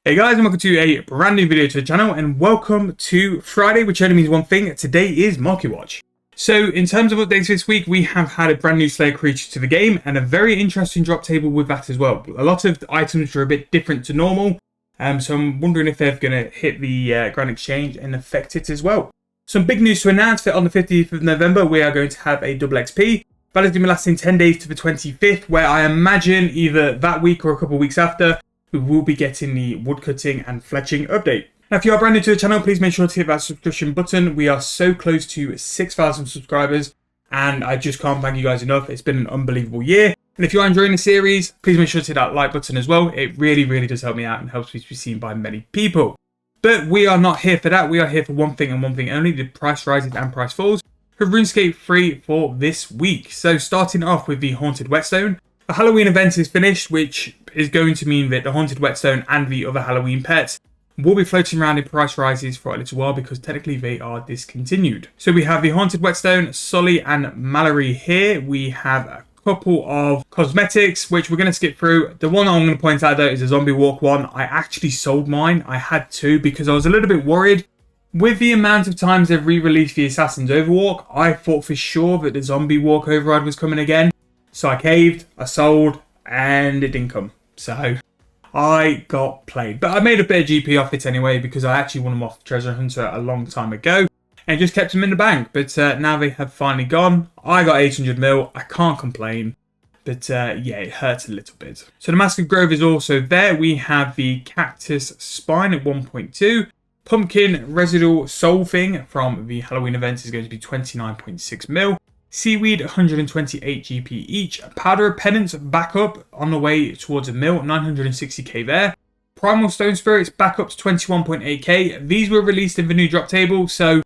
Hey guys, and welcome to a brand new video to the channel, and welcome to Friday, which only means one thing. Today is Marketwatch. So in terms of updates this week, we have had a brand new Slayer creature to the game and a very interesting drop table with that as well. A lot of items are a bit different to normal, so I'm wondering if they're going to hit the Grand Exchange and affect it as well. Some big news to announce that on the 15th of November, we are going to have a double XP. That is going to be lasting 10 days to the 25th, where I imagine either that week or a couple of weeks after, we will be getting the woodcutting and fletching update. Now, if you are brand new to the channel, please make sure to hit that subscription button. We are so close to 6,000 subscribers, and I just can't thank you guys enough. It's been an unbelievable year. And if you are enjoying the series, please make sure to hit that like button as well. It really, really does help me out and helps me to be seen by many people. But we are not here for that. We are here for one thing and one thing only: the price rises and price falls for Runescape 3 for this week. So starting off with the Haunted Whetstone. The Halloween event is finished, which is going to mean that the Haunted Whetstone and the other Halloween pets will be floating around in price rises for a little while because technically they are discontinued. So we have the Haunted Whetstone, Sully and Mallory here. We have a couple of cosmetics, which we're going to skip through. The one I'm going to point out though is a Zombie Walk one. I actually sold mine. I had two because I was a little bit worried. With the amount of times they've re-released the Assassin's Overwalk, I thought for sure that the Zombie Walk override was coming again. So I caved, I sold, and it didn't come. So I got played. But I made a bit of GP off it anyway because I actually won them off Treasure Hunter a long time ago and just kept them in the bank. But now they have finally gone. I got 800 mil. I can't complain. But yeah, it hurts a little bit. So the Mask of Grove is also there. We have the Cactus Spine at 1.2. Pumpkin Residual Soul Thing from the Halloween event is going to be 29.6 mil. Seaweed 128 GP each. Powder of Penance back up on the way towards a mil, 960k there. Primal Stone Spirits back up to 21.8k. These were released in the new drop table, so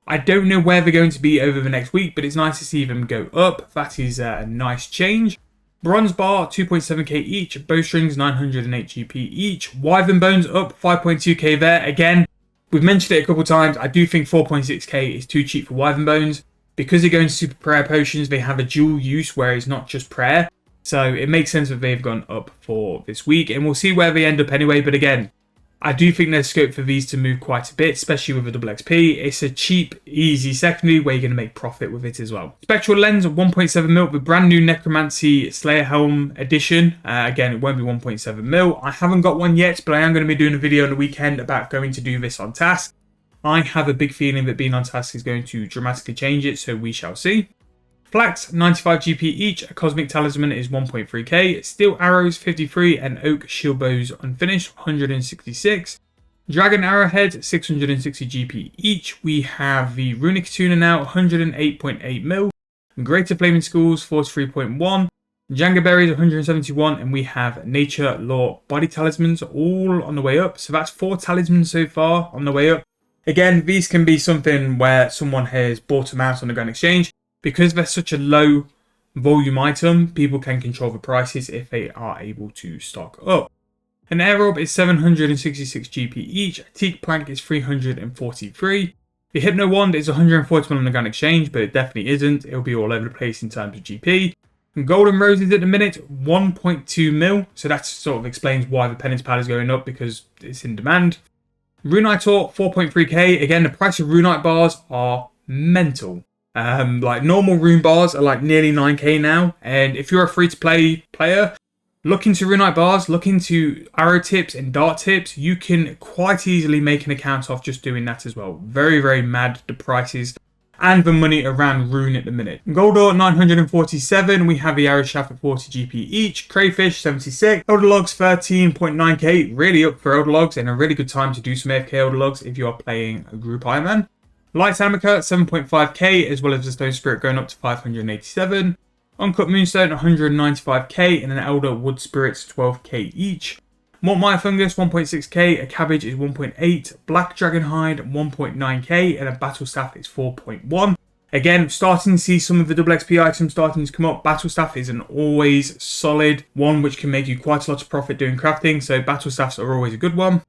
I don't know where they're going to be over the next week, but it's nice to see them go up. That is a nice change. Bronze Bar 2.7k each. Bowstrings 908 GP each. Wyvern Bones up 5.2k there. Again, we've mentioned it a couple of times. I do think 4.6k is too cheap for Wyvern Bones. Because they're going super prayer potions, they have a dual use where it's not just prayer. So it makes sense that they've gone up for this week. And we'll see where they end up anyway. But again, I do think there's scope for these to move quite a bit, especially with a double XP. It's a cheap, easy secondary where you're going to make profit with it as well. Spectral Lens at 1.7 mil with brand new Necromancy Slayer Helm edition. Again, it won't be 1.7 mil. I haven't got one yet, but I am going to be doing a video on the weekend about going to do this on task. I have a big feeling that being on task is going to dramatically change it, so we shall see. Flax, 95 GP each. A Cosmic Talisman is 1.3k. Steel Arrows, 53. And Oak Shield Bows unfinished, 166. Dragon Arrowhead, 660 GP each. We have the Runic Tuner now, 108.8 mil. Greater Flaming Schools, 43.1. Janga Berries, 171. And we have Nature Law Body Talismans all on the way up. So that's 4 talismans so far on the way up. Again, these can be something where someone has bought them out on the Grand Exchange. Because they're such a low volume item, people can control the prices if they are able to stock up. An Air Orb is 766 GP each. A Teak Plank is 343. The Hypno Wand is 141 on the Grand Exchange, but it definitely isn't. It'll be all over the place in terms of GP. And Golden Roses at the minute, 1.2 mil. So that sort of explains why the Penance Pad is going up, because it's in demand. Runite Ore, 4.3k. Again, the price of Runite bars are mental. Like normal rune bars are like nearly 9k now. And if you're a free-to-play player, look into Runite bars, look into arrow tips and dart tips. You can quite easily make an account off just doing that as well. Very, very mad, the prices and the money around rune at the minute. Gold Ore, 947. We have the Arrow Shaft at 40 GP each. Crayfish, 76. Elder Logs, 13.9k. Really up for Elder Logs and a really good time to do some AFK Elder Logs if you are playing a group Ironman. Light Amica, 7.5k, as well as the Stone Spirit going up to 587. Uncut Moonstone, 195k. And an Elder Wood Spirits, 12k each. Mortmire Fungus, 1.6k. A Cabbage is 1.8. Black Dragon Hide, 1.9k. And a Battle Staff is 4.1. Again, starting to see some of the double XP items starting to come up. Battle Staff is an always solid one, which can make you quite a lot of profit doing crafting. So Battle Staffs are always a good one.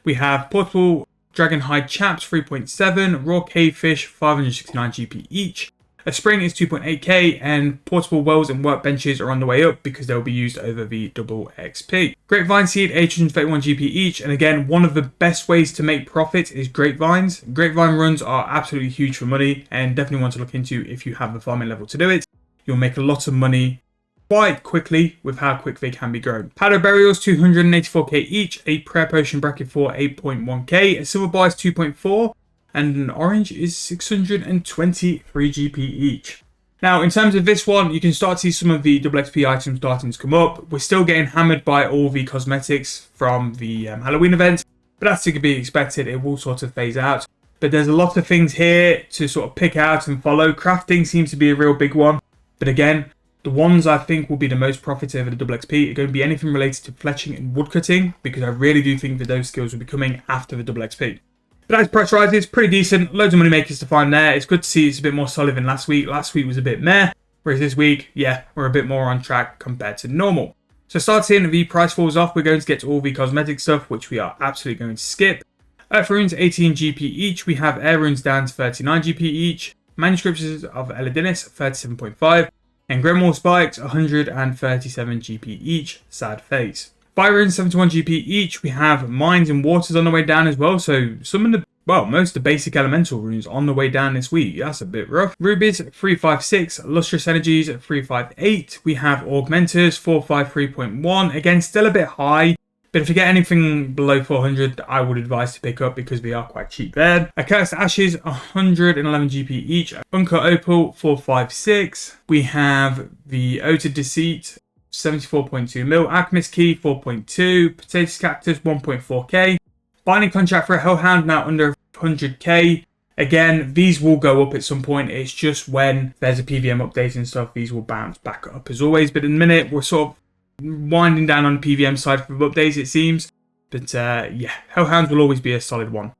We have Portable Dragon Hide Chaps, 3.7. Raw Cavefish, 569 GP each. A spring is 2.8k, and portable wells and workbenches are on the way up because they'll be used over the double XP. Grapevine seed, 831 GP each, and again, one of the best ways to make profit is grapevines. Grapevine runs are absolutely huge for money and definitely one to look into if you have the farming level to do it. You'll make a lot of money quite quickly with how quick they can be grown. Powder burials, 284k each, a prayer potion bracket for 8.1k, a silver bar is 2.4, and an orange is 623 GP each. Now, in terms of this one, you can start to see some of the double XP items starting to come up. We're still getting hammered by all the cosmetics from the Halloween event, but that's to be expected. It will sort of phase out. But there's a lot of things here to sort of pick out and follow. Crafting seems to be a real big one. But again, the ones I think will be the most profit over the double XP are going to be anything related to fletching and woodcutting, because I really do think that those skills will be coming after the double XP. But as price rises, pretty decent. Loads of money makers to find there. It's good to see it's a bit more solid than last week. Last week was a bit meh, whereas this week, yeah, we're a bit more on track compared to normal. So starting the price falls off, we're going to get to all the cosmetic stuff, which we are absolutely going to skip. Earth runes, 18 GP each. We have air runes down to 39 GP each. Manuscripts of Eladinis, 37.5. And Grimoire spikes, 137 GP each. Sad face. Fire runes, 71 GP each. We have mines and waters on the way down as well. So some of the, well, most of the basic elemental runes on the way down this week. That's a bit rough. Rubies, 356. Lustrous energies, 358. We have augmenters, 453.1. Again, still a bit high. But if you get anything below 400, I would advise to pick up because they are quite cheap there. Accursed Ashes, 111 GP each. Uncut Opal, 456. We have the Ode to Deceit, 74.2 mil. Alchemist Key, 4.2. Potatoes Cactus, 1.4k. Binding Contract for a Hellhound, now under 100k. Again, these will go up at some point. It's just when there's a PVM update and stuff, these will bounce back up as always. But in a minute, we're sort of winding down on the PVM side for updates, it seems. But yeah, Hellhounds will always be a solid one.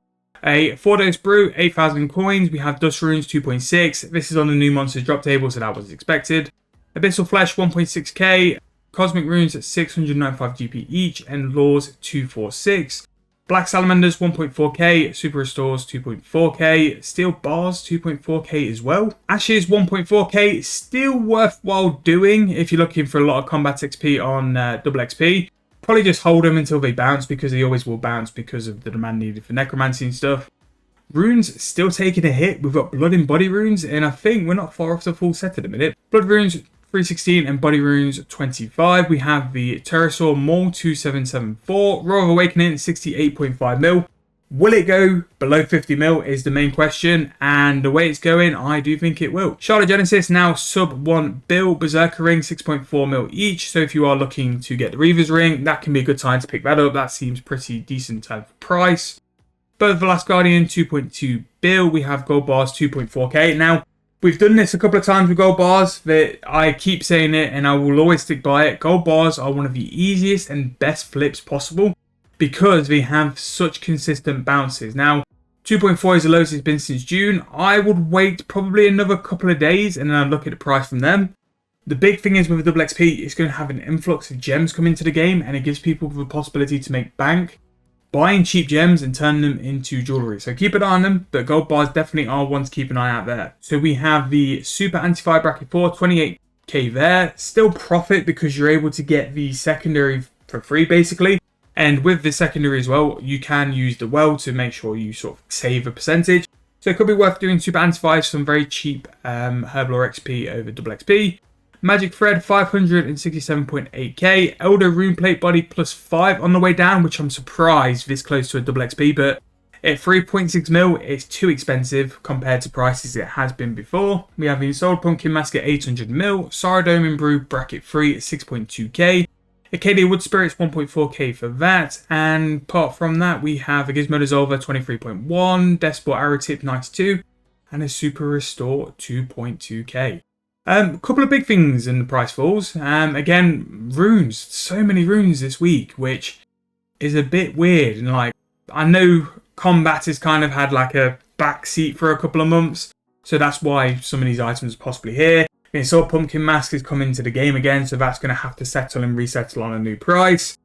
A 4-dose brew, 8,000 coins. We have Dust Runes, 2.6. This is on the new monsters drop table, so that was expected. Abyssal Flesh, 1.6k. Cosmic Runes at 695 GP each. And Laws, 246. Black Salamanders, 1.4k. Super Restores, 2.4k. Steel Bars, 2.4k as well. Ashes, 1.4k. Still worthwhile doing if you're looking for a lot of combat XP on double XP. Probably just hold them until they bounce, because they always will bounce because of the demand needed for necromancy and stuff. Runes still taking a hit. We've got Blood and Body Runes, and I think we're not far off the full set at the minute. Blood Runes, 316, and Body Runes, 25. We have the Pterosaur Maul, 2774. Roar of Awakening, 68.5 mil. Will it go below 50 mil is the main question, and the way it's going, I do think it will. Shard of Genesis, now sub 1 bill. Berserker Ring, 6.4 mil each. So if you are looking to get the Reaver's Ring, that can be a good time to pick that up. That seems pretty decent type of price. Birth of the Last Guardian, 2.2 bill. We have gold bars, 2.4k. Now, we've done this a couple of times with gold bars, that I keep saying it and I will always stick by it. Gold bars are one of the easiest and best flips possible because they have such consistent bounces. Now, 2.4 is the lowest it's been since June. I would wait probably another couple of days and then I'd look at the price from them. The big thing is with the double XP, it's going to have an influx of gems come into the game, and it gives people the possibility to make bank buying cheap gems and turn them into jewellery. So keep an eye on them, but gold bars definitely are one to keep an eye out there. So we have the Super Anti-Fire Bracket 4, 28k there. Still profit because you're able to get the secondary for free basically. And with the secondary as well, you can use the well to make sure you sort of save a percentage. So it could be worth doing Super Anti-Fire, some very cheap Herblore XP over double XP. Magic Thread, 567.8k. Elder Runeplate Body plus 5 on the way down, which I'm surprised this close to a double XP, but at 3.6 mil, it's too expensive compared to prices it has been before. We have the Ensouled Pumpkin Mask at 800 mil. Saradome Imbrue Bracket 3 at 6.2k. Acadia Wood Spirits, 1.4k for that. And apart from that, we have a Gizmo Dissolver, 23.1. Despot Arrow Tip, 92. And a Super Restore, 2.2k. A couple of big things in the price falls. Again, runes. So many runes this week, which is a bit weird. And like, I know combat has kind of had like a backseat for a couple of months, so that's why some of these items are possibly here. And so Pumpkin Mask has come into the game again, so that's going to have to settle and resettle on a new price.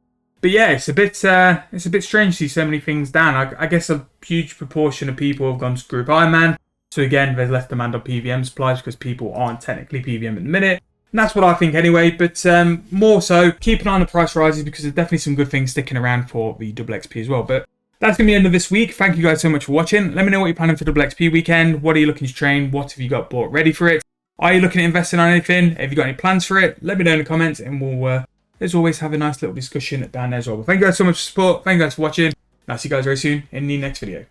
But yeah, it's a bit strange to see so many things down. I guess a huge proportion of people have gone to Group Iron Man. So again, there's less demand on PVM supplies because people aren't technically PVM at the minute. And that's what I think anyway, but more so, keep an eye on the price rises because there's definitely some good things sticking around for the double XP as well. But that's going to be the end of this week. Thank you guys so much for watching. Let me know what you're planning for double XP weekend. What are you looking to train? What have you got bought ready for it? Are you looking at investing on anything? Have you got any plans for it? Let me know in the comments and we'll, as always, have a nice little discussion down there as well. But thank you guys so much for support. Thank you guys for watching. And I'll see you guys very soon in the next video.